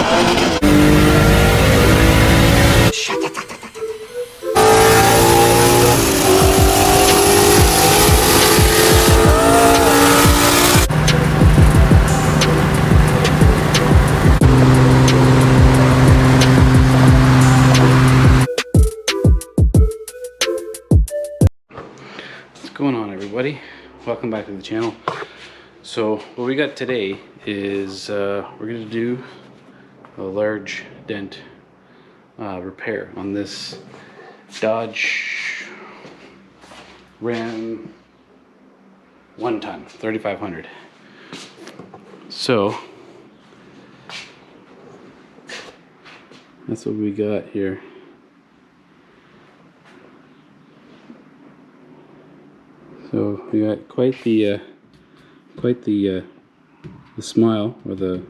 What's going on, everybody? Welcome back to the channel. So what we got today is we're going to do a large dent repair on this Dodge Ram 1-ton 3500. So that's what we got here. So we got quite the smile, or the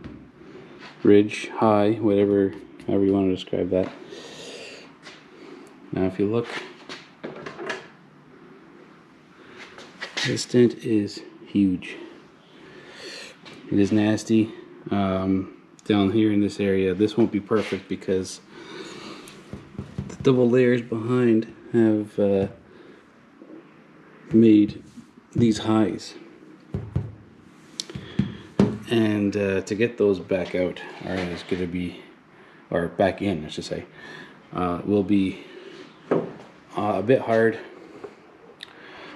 ridge, high, however you want to describe that. Now if you look, this dent is huge. It is nasty. Down here in this area, this won't be perfect because the double layers behind have made these highs, and to get those back out is going to be, or back in I should say, will be a bit hard,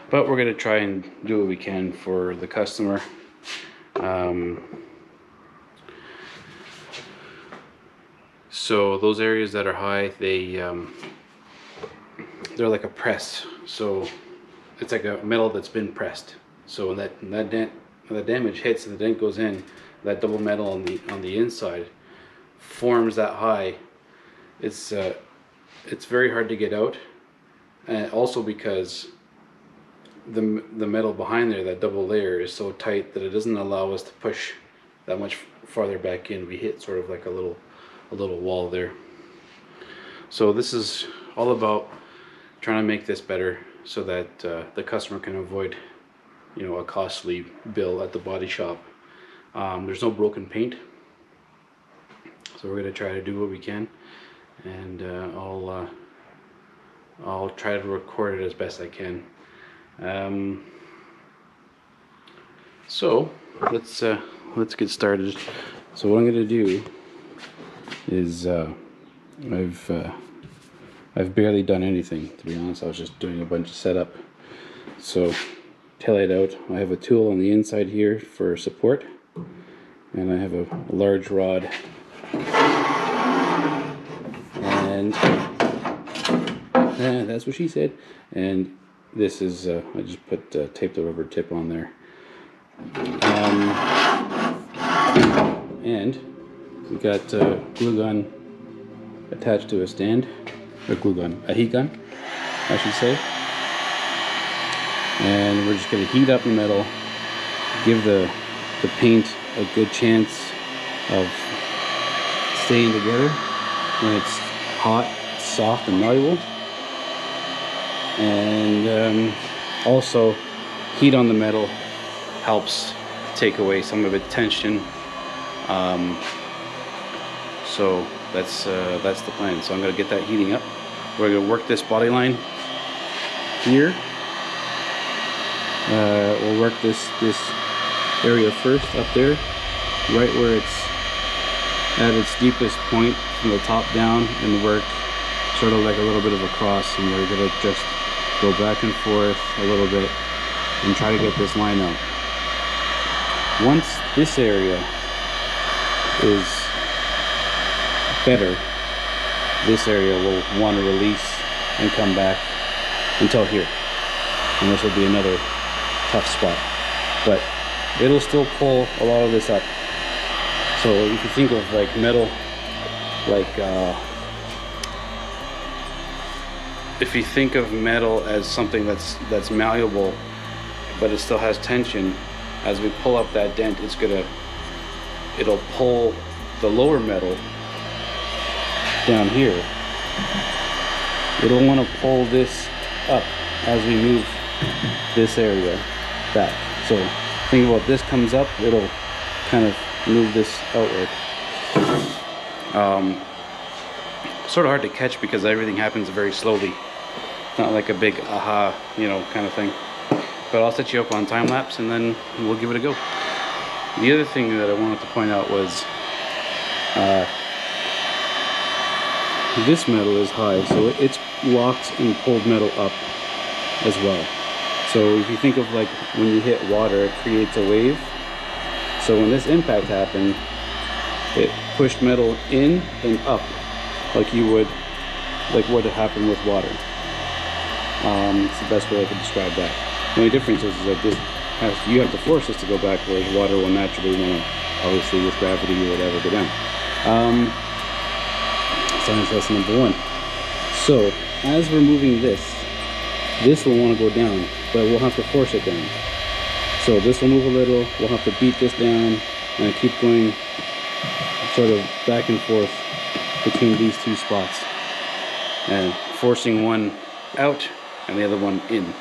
but we're going to try and do what we can for the customer. So those areas that are high, they're like a press, so it's like a metal that's been pressed. So when that damage hits and the dent goes in, that double metal on the inside forms that high. It's very hard to get out, and also because the metal behind there, that double layer, is so tight that it doesn't allow us to push that much farther back in. We hit sort of like a little wall there. So this is all about trying to make this better, so that the customer can avoid, you know, a costly bill at the body shop. There's no broken paint, so we're going to try to do what we can, and I'll try to record it as best I can. So let's get started. So what I'm going to do is I've barely done anything, to be honest. I was just doing a bunch of setup. So tail light out. I have a tool on the inside here for support, and I have a large rod, and that's what she said. And this is I just put taped the rubber tip on there, and we got glue gun attached to a stand. A glue gun, a heat gun, I should say. And we're just going to heat up the metal, give the paint a good chance of staying together when it's hot, soft, and malleable. And also, heat on the metal helps take away some of its tension. So that's the plan. So I'm going to get that heating up. We're going to work this body line here. We'll work this area first, up there, right where it's at its deepest point from the top down, and work sort of like a little bit of a cross. And we're going to just go back and forth a little bit and try to get this line out. Once this area is better, this area will want to release and come back until here, and this will be another tough spot, but it'll still pull a lot of this up. So if you think of like metal, like if you think of metal as something that's malleable, but it still has tension, as we pull up that dent, it'll pull the lower metal down here. It'll want to pull this up as we move this area back. So think about this comes up, it'll kind of move this outward. Sort of hard to catch because everything happens very slowly. It's not like a big aha, you know, kind of thing. But I'll set you up on time lapse and then we'll give it a go. The other thing that I wanted to point out was this metal is high, so it's locked and pulled metal up as well. So if you think of like when you hit water, it creates a wave. So when this impact happened, it pushed metal in and up like you would, like what had happened with water. It's the best way I could describe that. The only difference is that this has, you have to force this to go back, whereas water will naturally want to, obviously with gravity or whatever, go down. Science lesson number 1. So as we're moving this will want to go down, but we'll have to force it down. So this will move a little, we'll have to beat this down and keep going sort of back and forth between these two spots and forcing one out and the other one in.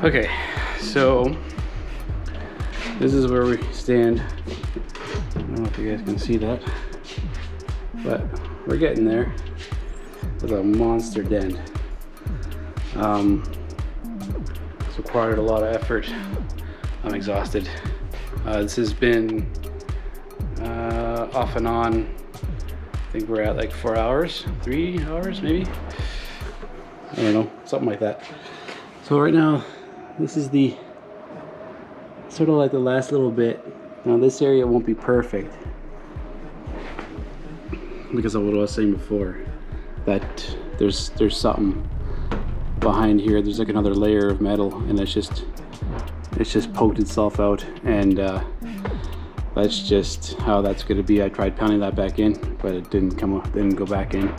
Okay, so this is where we stand. I don't know if you guys can see that, but we're getting there with a monster dent. It's required a lot of effort. I'm exhausted. This has been off and on. I think we're at like 4 hours, 3 hours maybe. I don't know, something like that. So right now, this is the sort of like the last little bit. Now this area won't be perfect because of what I was saying before, that there's something behind here. There's like another layer of metal, and it's just poked itself out, and that's just how that's going to be. I tried pounding that back in, but it didn't go back in.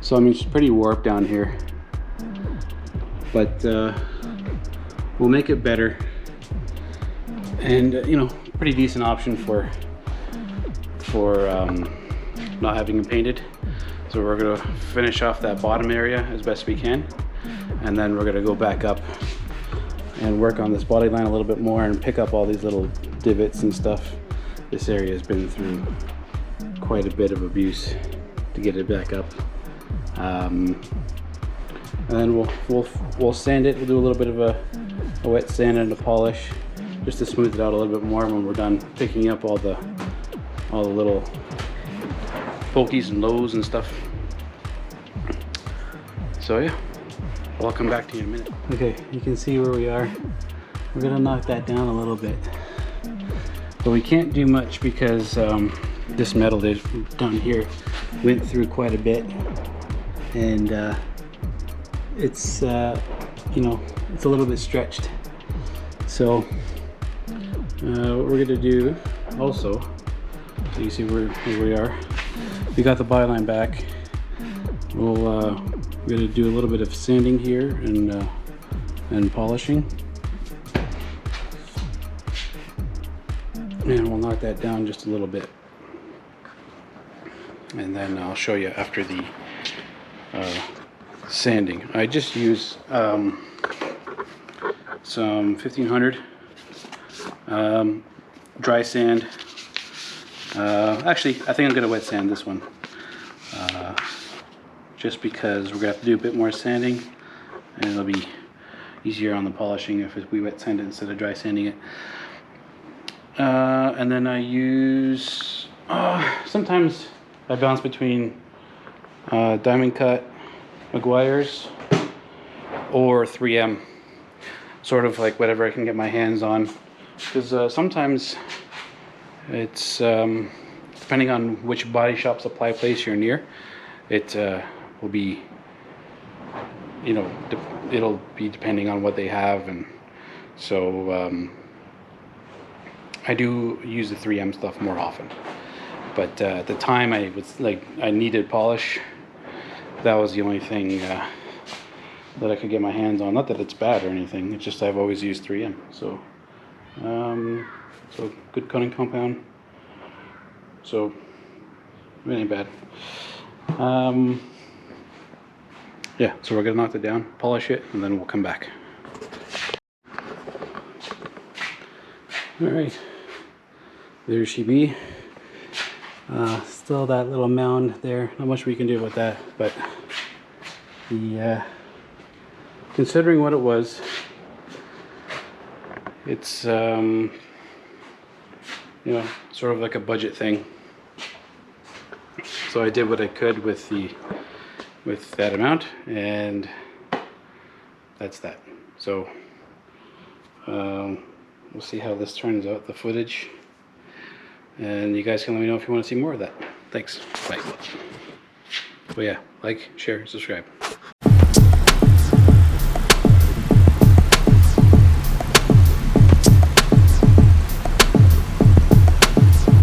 So I mean, it's pretty warped down here, but we'll make it better, and you know, pretty decent option for not having it painted. So we're gonna finish off that bottom area as best we can, and then we're gonna go back up and work on this body line a little bit more and pick up all these little divots and stuff. This area has been through quite a bit of abuse to get it back up. And then we'll sand it. We'll do a little bit of a wet sand and a polish just to smooth it out a little bit more when we're done picking up all the little pokies and lows and stuff. So yeah, I'll come back to you in a minute. Okay, you can see where we are. We're gonna knock that down a little bit, but we can't do much because this metal down here went through quite a bit, and it's you know, it's a little bit stretched. So what we're gonna do also, so you see where we are. We got the byline back. We're gonna do a little bit of sanding here and polishing, and we'll knock that down just a little bit, and then I'll show you after the sanding. I just use some 1500 dry sand. Actually, I think I'm gonna wet sand this one, just because we're gonna have to do a bit more sanding, and it'll be easier on the polishing if we wet sand it instead of dry sanding it. And then I use, sometimes I bounce between diamond cut McGuire's or 3M, sort of like whatever I can get my hands on, because sometimes it's depending on which body shop supply place you're near, it will be, you know, it'll be depending on what they have, and so I do use the 3M stuff more often. But at the time, I needed polish. That was the only thing that I could get my hands on. Not that it's bad or anything, it's just I've always used 3M. So so good coating compound, so it ain't bad. Yeah, so we're gonna knock it down, polish it, and then we'll come back. All right, there she be. Still that little mound there. Not much we can do about that, but the considering what it was, it's you know, sort of like a budget thing. So I did what I could with that amount, and that's that. So we'll see how this turns out, the footage, and you guys can let me know if you want to see more of that. Thanks. Bye. But yeah, like, share, subscribe.